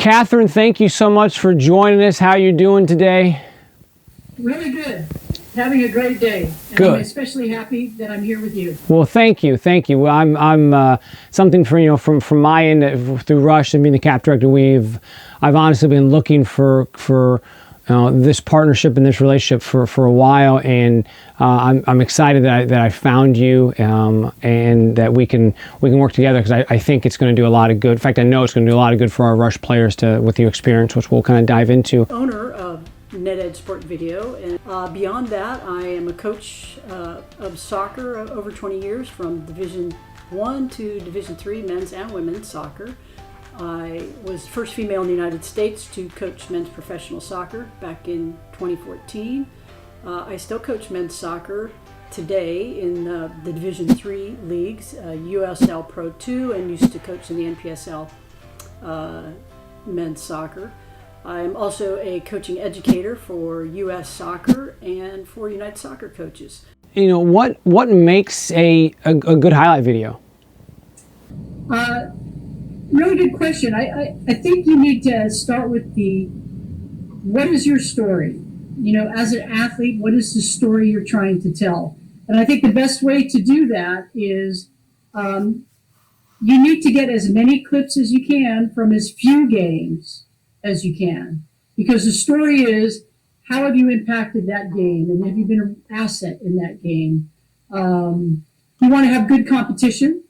Catherine, thank you so much for joining us. How you doing today? Really good. Having a great day. And Good. I'm especially happy that I'm here with you. Well, thank you. Well, I'm something from my end through Rush and being the CAP director. I've honestly been looking for this partnership and this relationship for a while, and I'm excited that I found you, and that we can work together, because I think it's going to do a lot of good. In fact, I know it's going to do a lot of good for our Rush players with your experience, which we'll kind of dive into. Owner of NetEd Sport Video, and beyond that, I am a coach of soccer over 20 years, from Division 1 to Division 3 men's and women's soccer. I was the first female in the United States to coach men's professional soccer back in 2014. I still coach men's soccer today in the Division 3 leagues, USL Pro 2, and used to coach in the NPSL men's soccer. I'm also a coaching educator for U.S. Soccer and for United Soccer coaches. What makes a good highlight video? Really good question. I think you need to start with what is your story? As an athlete, what is the story you're trying to tell? And I think the best way to do that is you need to get as many clips as you can from as few games as you can. Because the story is, how have you impacted that game? And have you been an asset in that game? You want to have good competition.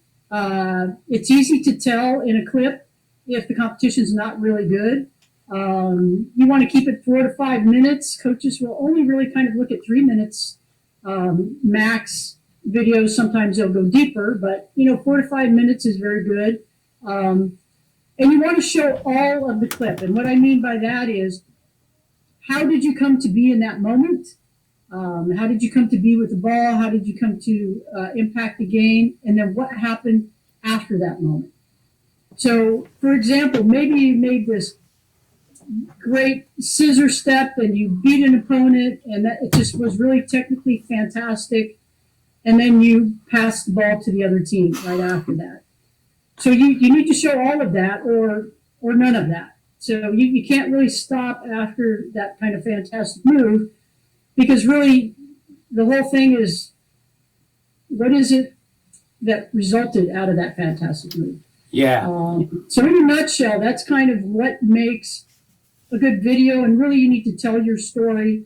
It's easy to tell in a clip if the competition's not really good. You want to keep it 4 to 5 minutes. Coaches will only really kind of look at 3 minutes max videos. Sometimes they'll go deeper, but 4 to 5 minutes is very good. And you want to show all of the clip. And what I mean by that is, how did you come to be in that moment? How did you come to be with the ball? How did you come to impact the game? And then what happened after that moment? So, for example, maybe you made this great scissor step and you beat an opponent, and that it just was really technically fantastic. And then you passed the ball to the other team right after that. So you need to show all of that, or none of that. So you can't really stop after that kind of fantastic move, because really the whole thing is, what is it that resulted out of that fantastic move? Yeah. So in a nutshell, that's kind of what makes a good video. And really, you need to tell your story.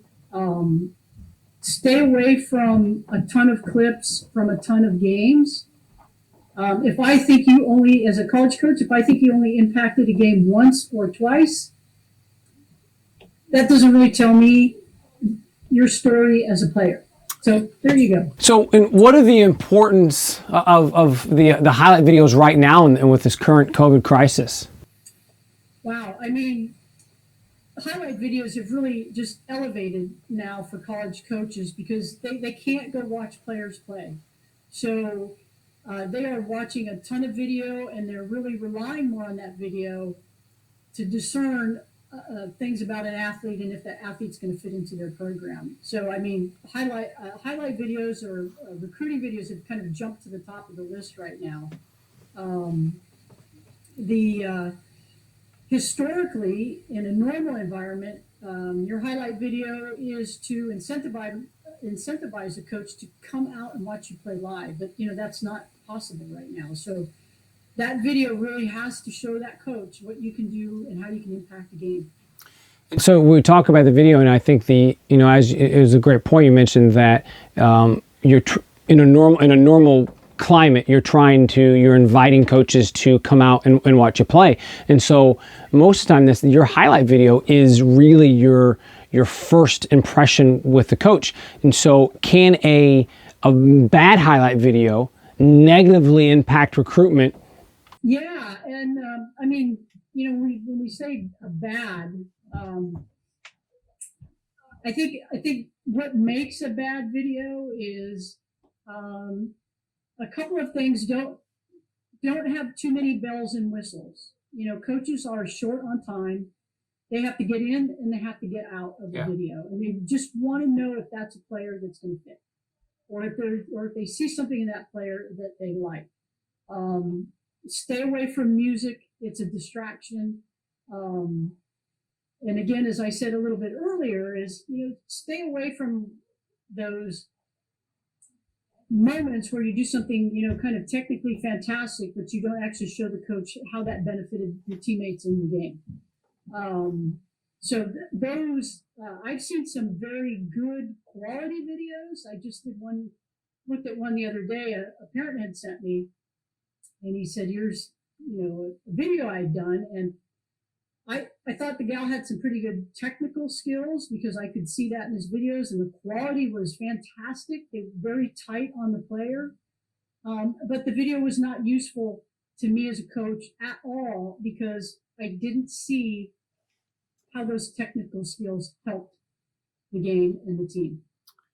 Stay away from a ton of clips from a ton of games. If I think you only, as a college coach, if I think you only impacted a game once or twice, that doesn't really tell me your story as a player. So there you go. So, and what are the importance of the highlight videos right now and with this current COVID crisis? Wow. I mean, highlight videos have really just elevated now for college coaches, because they can't go watch players play. So they are watching a ton of video, and they're really relying more on that video to discern things about an athlete and if that athlete's going to fit into their program. So, I mean, highlight videos or recruiting videos have kind of jumped to the top of the list right now. Historically, in a normal environment, your highlight video is to incentivize a coach to come out and watch you play live. But, that's not possible right now. So that video really has to show that coach what you can do and how you can impact the game. So we talk about the video, and I think as it was a great point you mentioned, that you're in a normal climate, you're inviting coaches to come out and watch you play. And so most of the time, your highlight video is really your first impression with the coach. And so can a bad highlight video negatively impact recruitment? Yeah, and I mean, when we say a bad, I think what makes a bad video is a couple of things. Don't have too many bells and whistles. Coaches are short on time. They have to get in and they have to get out of the video, and they just want to know if that's a player that's going to fit, or if they see something in that player that they like. Stay away from music. It's a distraction. Um, and again, as I said a little bit earlier, is, stay away from those moments where you do something, kind of technically fantastic, but you don't actually show the coach how that benefited your teammates in the game. Those, I've seen some very good quality videos. I just looked at one the other day, a parent had sent me, and he said, here's, a video I'd done. And I thought the gal had some pretty good technical skills, because I could see that in his videos, and the quality was fantastic. They were very tight on the player. But the video was not useful to me as a coach at all, because I didn't see how those technical skills helped the game and the team.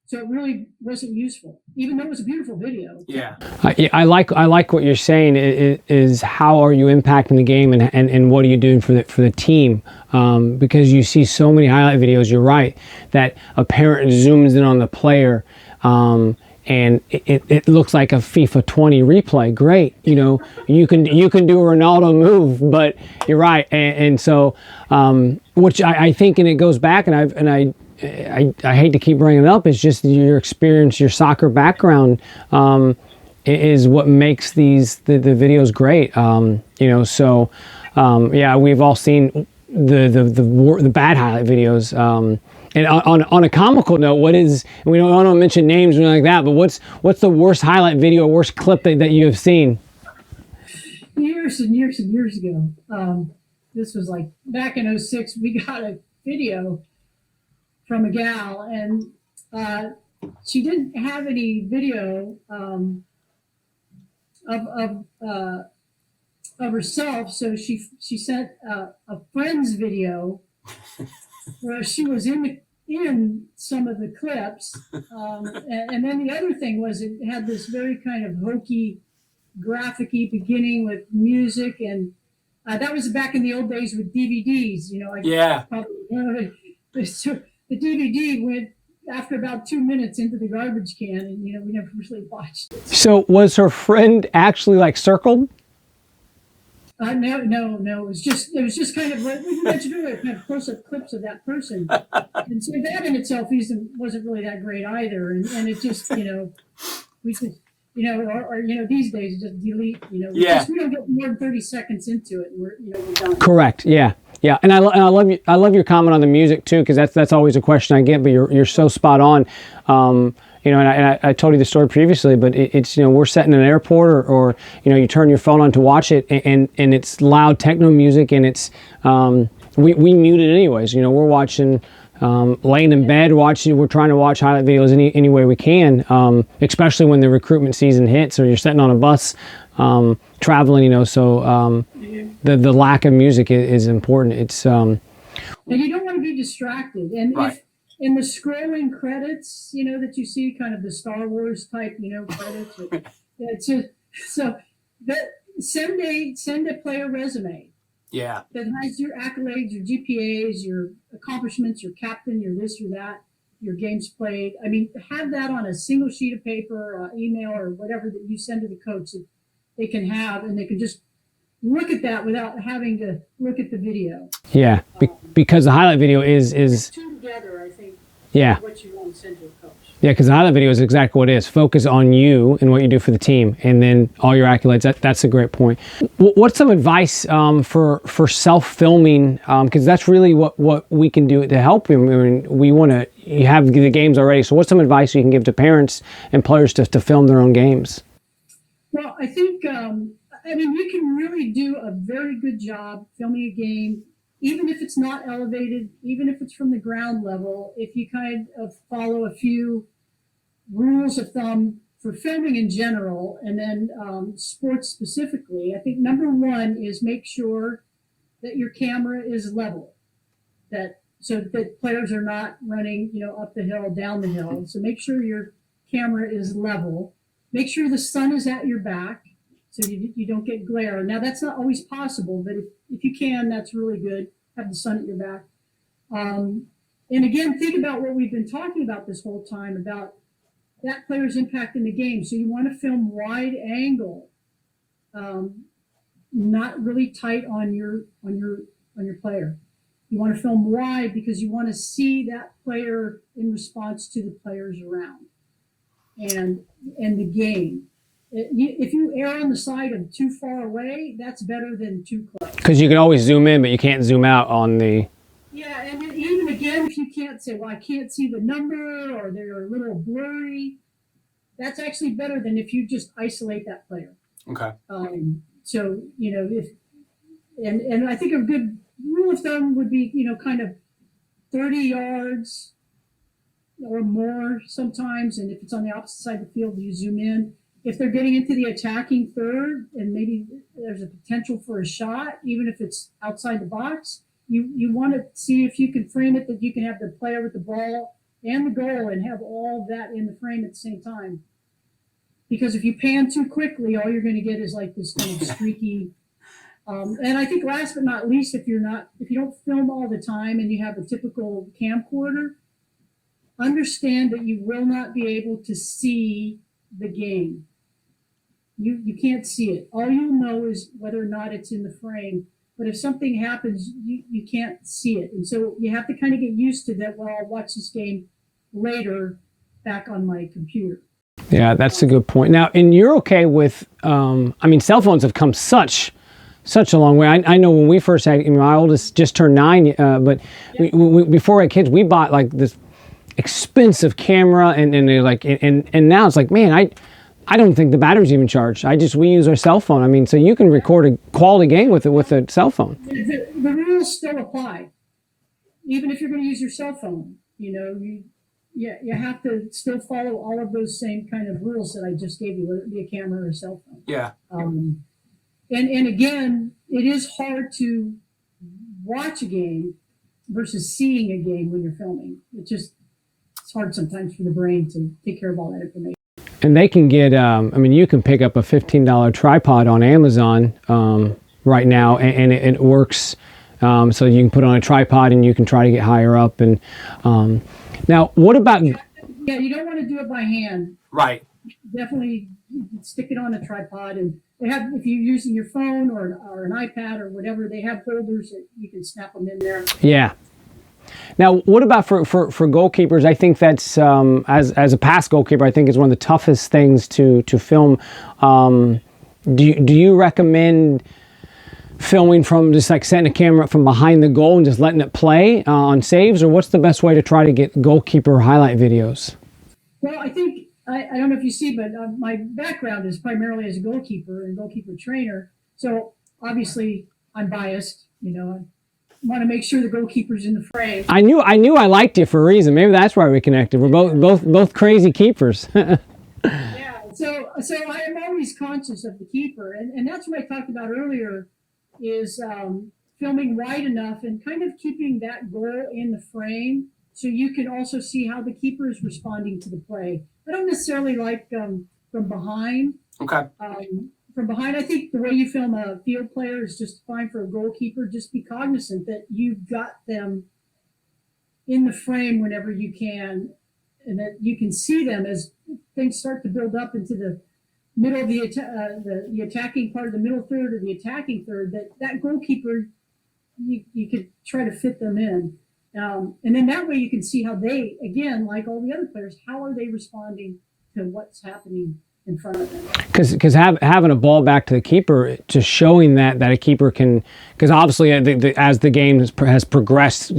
So it really wasn't useful, even though it was a beautiful video. Yeah, I like what you're saying. Is how are you impacting the game, and what are you doing for the team? Because you see so many highlight videos. You're right that a parent zooms in on the player, and it looks like a FIFA 20 replay. Great, you can do a Ronaldo move, but you're right, and so which I think, and it goes back, and I hate to keep bringing it up. It's just your experience, your soccer background, is what makes the videos great. Yeah, we've all seen the bad highlight videos. And on a comical note, we don't mention names or anything like that, but what's the worst highlight video, worst clip that you have seen? Years and years and years ago. This was like back in 2006. We got a video from a gal, and she didn't have any video of herself, so she sent a friend's video where she was in some of the clips, and then the other thing was, it had this very kind of hokey, graphic-y beginning with music, and that was back in the old days with DVDs. Yeah. So the DVD went after about 2 minutes into the garbage can, and we never really watched it. So was her friend actually circled? No. It was just kind of, like we mentioned earlier, kind of close-up clips of that person, and so that in itself wasn't really that great either. And it just, we just, or these days just delete. We don't get more than 30 seconds into it, and we're done. Correct. Yeah. Yeah, and I love your comment on the music too, because that's always a question I get. But you're so spot on. And I told you the story previously, but it's we're sitting in an airport, or you turn your phone on to watch it, and it's loud techno music, and it's we mute it anyways. We're watching, laying in bed watching. We're trying to watch highlight videos any way we can, especially when the recruitment season hits, or you're sitting on a bus traveling. So the lack of music is important. It's and you don't want to be distracted, and right. If in the scrolling credits, that you see, kind of the Star Wars type, credits. So that send a player resume. Yeah. That has your accolades, your GPAs, your accomplishments, your captain, your this, your that, your games played. I mean, have that on a single sheet of paper, email, or whatever that you send to the coach that they can have, and they can just look at that without having to look at the video. Yeah, because the highlight video is two together, I think. Yeah. What you want to send to a coach. Yeah, because the highlight video is exactly what it is. Focus on you and what you do for the team, and then all your accolades. That's a great point. What's some advice for self-filming? Because that's really what we can do to help you. I mean, you have the games already. So what's some advice you can give to parents and players to film their own games? Well, I think, you can really do a very good job filming a game, even if it's not elevated, even if it's from the ground level, if you kind of follow a few rules of thumb for filming in general, and then sports specifically. I think number one is make sure that your camera is level, so that players are not running, up the hill, down the hill. So make sure your camera is level. Make sure the sun is at your back, so you don't get glare. Now, that's not always possible, but if you can, that's really good. Have the sun at your back. And again, think about what we've been talking about this whole time, about that player's impact in the game. So you want to film wide angle, not really tight on your on your player. You want to film wide because you want to see that player in response to the players around and the game. If you err on the side of too far away, that's better than too close. Because you can always zoom in, but you can't zoom out on the. Yeah, and even again, if you can't say, well, I can't see the number or they're a little blurry, that's actually better than if you just isolate that player. Okay. So, if and I think a good rule of thumb would be, kind of 30 yards or more sometimes. And if it's on the opposite side of the field, you zoom in. If they're getting into the attacking third and maybe there's a potential for a shot, even if it's outside the box, you want to see if you can frame it that you can have the player with the ball and the goal and have all of that in the frame at the same time. Because if you pan too quickly, all you're going to get is like this kind of streaky. And I think last but not least, if you don't film all the time and you have a typical camcorder, understand that you will not be able to see the game. You can't see it. All you'll know is whether or not it's in the frame. But if something happens, you can't see it. And so you have to kind of get used to that. Well, I'll watch this game later back on my computer. Yeah, that's a good point. Now, and you're okay with, cell phones have come such a long way. I know when we first had, my oldest just turned 9, but yeah. we before we had kids, we bought like this expensive camera, and they're like, and now it's like, man, I don't think the battery's even charged. We use our cell phone. So you can record a quality game with a cell phone. The rules still apply, even if you're going to use your cell phone. You have to still follow all of those same kind of rules that I just gave you, whether it be a camera or a cell phone. Yeah. And again, it is hard to watch a game versus seeing a game when you're filming. It's hard sometimes for the brain to take care of all that information. And they can get, you can pick up a $15 tripod on Amazon right now, and it works. So you can put on a tripod and you can try to get higher up. And now, what about? Yeah, you don't want to do it by hand. Right. Definitely stick it on a tripod, and they have, if you're using your phone or an iPad or whatever, they have holders that you can snap them in there. Yeah. Now, what about for goalkeepers? I think that's as a past goalkeeper, I think is one of the toughest things to film. Do you recommend filming from just like setting a camera from behind the goal and just letting it play on saves, or what's the best way to try to get goalkeeper highlight videos? Well, I think I don't know if you see, but my background is primarily as a goalkeeper and goalkeeper trainer. So obviously, I'm biased. I want to make sure the goalkeeper's in the frame. I knew I liked you for a reason. Maybe that's why we connected. We're both crazy keepers. Yeah. So I am always conscious of the keeper, and that's what I talked about earlier, is filming wide enough and kind of keeping that goal in the frame so you can also see how the keeper is responding to the play. I don't necessarily like from behind. Okay. From behind, I think the way you film a field player is just fine for a goalkeeper. Just be cognizant that you've got them in the frame whenever you can, and that you can see them as things start to build up into the middle of the attacking part of the middle third or the attacking third. That goalkeeper, you could try to fit them in, and then that way you can see how they, again, like all the other players, how are they responding to what's happening in front of them. Because having a ball back to the keeper, just showing that a keeper can, because obviously as the game has progressed,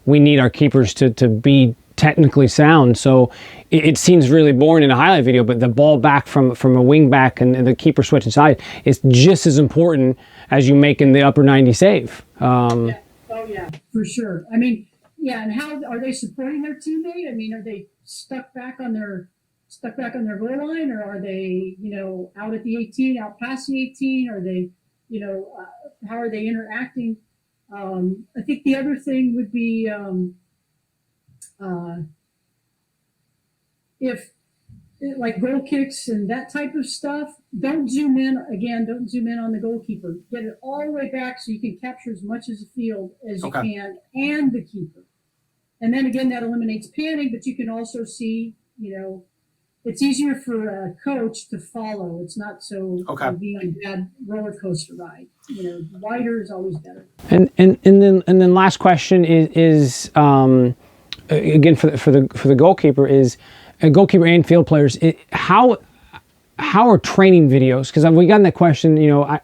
we need our keepers to be technically sound. So it seems really boring in a highlight video, but the ball back from a wing back and the keeper switching side is just as important as you making the upper 90 save. Yeah. Oh yeah, for sure. And how are they supporting their teammate? Are they stuck back on their goal line, or are they, out at the 18, out past the 18? Are they, how are they interacting? I think the other thing would be if like goal kicks and that type of stuff, don't zoom in on the goalkeeper. Get it all the way back so you can capture as much of the field as you can, and the keeper. And then again, that eliminates panning, but you can also see, it's easier for a coach to follow. It's not so Okay. being on a bad roller coaster ride. Wider is always better. And then last question is again for the goalkeeper is goalkeeper and field players. How are training videos? Because we gotten that question.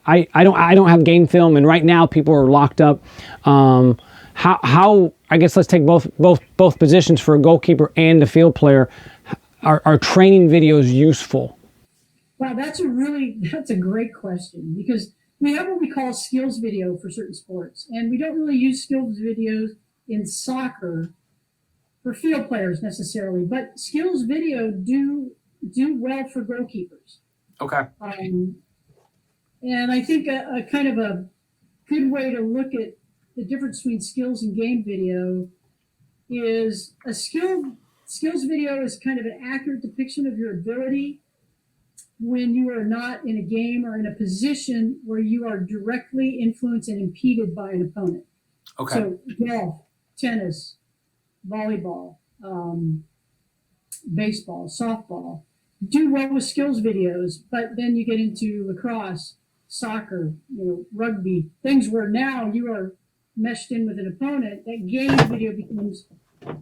I don't have game film, and right now people are locked up. How I guess let's take both positions for a goalkeeper and a field player. Are training videos useful? Wow, that's a great question, because we have what we call skills video for certain sports, and we don't really use skills videos in soccer for field players necessarily, but skills video do well for goalkeepers. Okay. And I think a kind of a good way to look at the difference between skills and game video is a skills video is kind of an accurate depiction of your ability when you are not in a game or in a position where you are directly influenced and impeded by an opponent. Okay. So golf, tennis, volleyball, baseball, softball, do well with skills videos, but then you get into lacrosse, soccer, rugby, things where now you are meshed in with an opponent. That game video becomes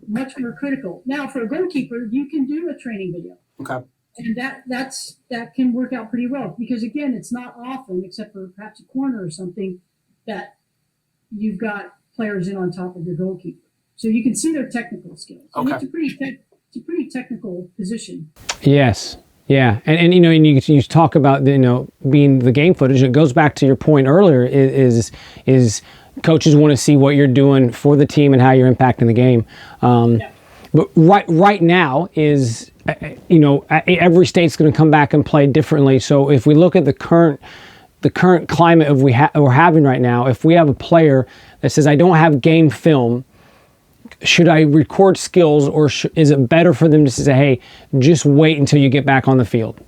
much more critical. Now, for a goalkeeper, you can do a training video. Okay. And that can work out pretty well, because again, it's not often, except for perhaps a corner or something, that you've got players in on top of your goalkeeper. So you can see their technical skills. Okay. And it's a pretty technical position. Yes. Yeah. And you talk about being the game footage. It goes back to your point earlier is coaches want to see what you're doing for the team and how you're impacting the game. Yeah. But right now is every state's going to come back and play differently. So if we look at the current climate of we're having right now, if we have a player that says, I don't have game film, should I record skills, or is it better for them to say, hey, just wait until you get back on the field?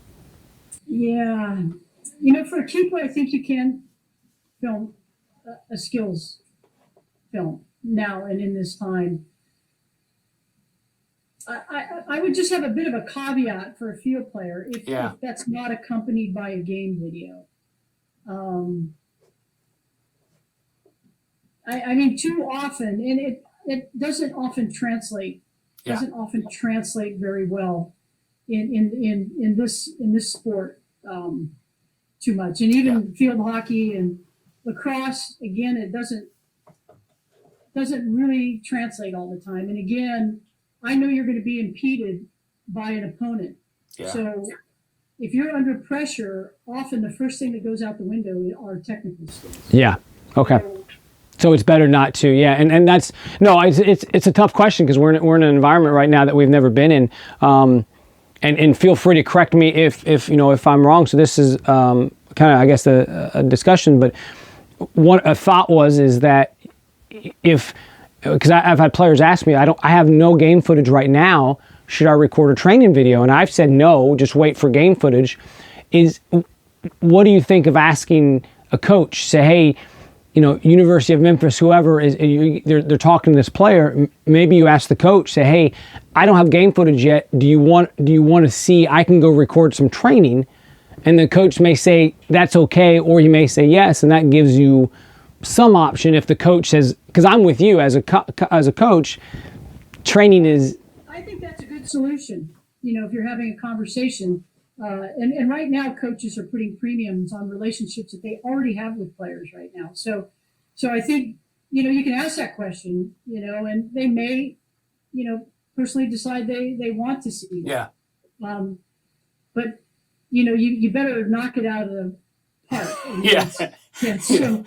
Yeah. For a keeper, I think you can film a skills film now and in this time. I would just have a bit of a caveat for a field player if that's not accompanied by a game video. I mean, too often, and it doesn't often translate. Doesn't often translate very well in this sport too much, and even field hockey and lacrosse. Again, it doesn't really translate all the time. And again, I know you're going to be impeded by an opponent. Yeah. So if you're under pressure, often the first thing that goes out the window are technical skills. Yeah. Okay. So it's better not to. Yeah. And that's it's a tough question, because we're in an environment right now that we've never been in. And feel free to correct me if I'm wrong. So this is kind of, I guess, a discussion. But what a thought is that because I've had players ask me, I have no game footage right now. Should I record a training video? And I've said no, just wait for game footage. What do you think of asking a coach? Say, hey, University of Memphis, whoever is, they're talking to this player. Maybe you ask the coach, say, hey, I don't have game footage yet. Do you want to see? I can go record some training, and the coach may say that's okay, or he may say yes, and that gives you some option. If the coach says, because I'm with you as a coach, training is. I think that's a good solution. If you're having a conversation, and right now coaches are putting premiums on relationships that they already have with players right now. So I think you can ask that question, and they may, personally decide they want to see that. Yeah. But you better knock it out of the park. Yeah. So.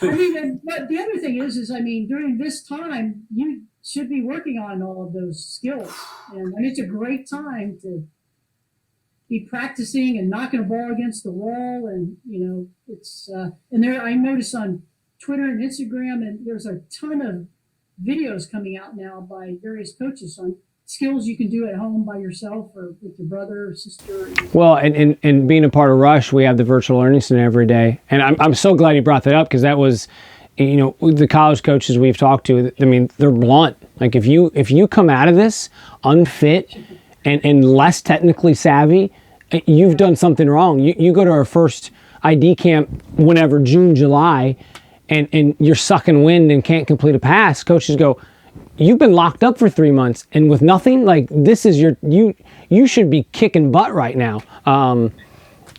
I mean, but the other thing is during this time, you should be working on all of those skills. And it's a great time to be practicing and knocking a ball against the wall. And, it's, and I notice on Twitter and Instagram, and there's a ton of videos coming out now by various coaches on skills you can do at home by yourself or with your brother or sister. Well, and being a part of Rush, we have the virtual learning center every day. And I'm so glad you brought that up, because that was, the college coaches we've talked to, they're blunt. Like if you come out of this unfit and less technically savvy, you've done something wrong. You go to our first ID camp whenever, June, July, and you're sucking wind and can't complete a pass. Coaches go, you've been locked up for 3 months and with nothing. Like, this is you should be kicking butt right now.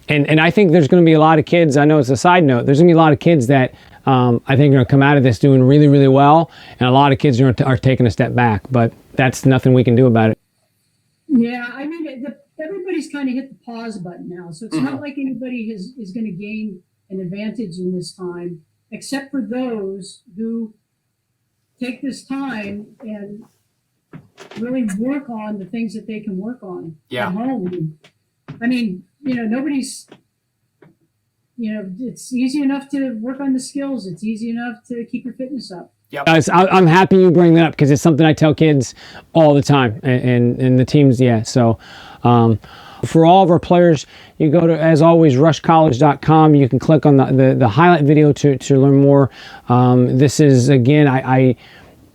And I think there's going to be a lot of kids. I know it's a side note. There's going to be a lot of kids that I think are going to come out of this doing really, really well, and a lot of kids are taking a step back. But that's nothing we can do about it. Yeah, I mean, everybody's kind of hit the pause button now, so it's not like anybody is going to gain an advantage in this time, except for those who take this time and really work on the things that they can work on at home. I mean, nobody's, it's easy enough to work on the skills. It's easy enough to keep your fitness up. Yep. I'm happy you bring that up because it's something I tell kids all the time, and the teams, So for all of our players, you go to, as always, rushcollege.com. You can click on the highlight video to learn more. This is, again,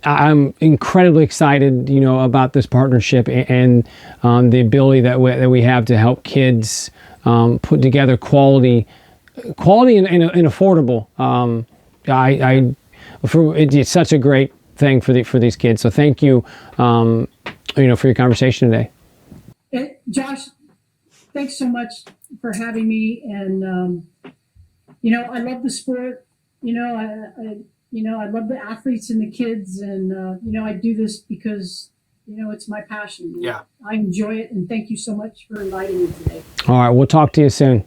I'm incredibly excited, about this partnership and the ability that we have to help kids put together quality and affordable. It's such a great thing for these kids. So thank you, for your conversation today. Josh, thanks so much for having me. And I love the sport. I love the athletes and the kids, and I do this because it's my passion. Yeah, I enjoy it, and thank you so much for inviting me today. All right, we'll talk to you soon.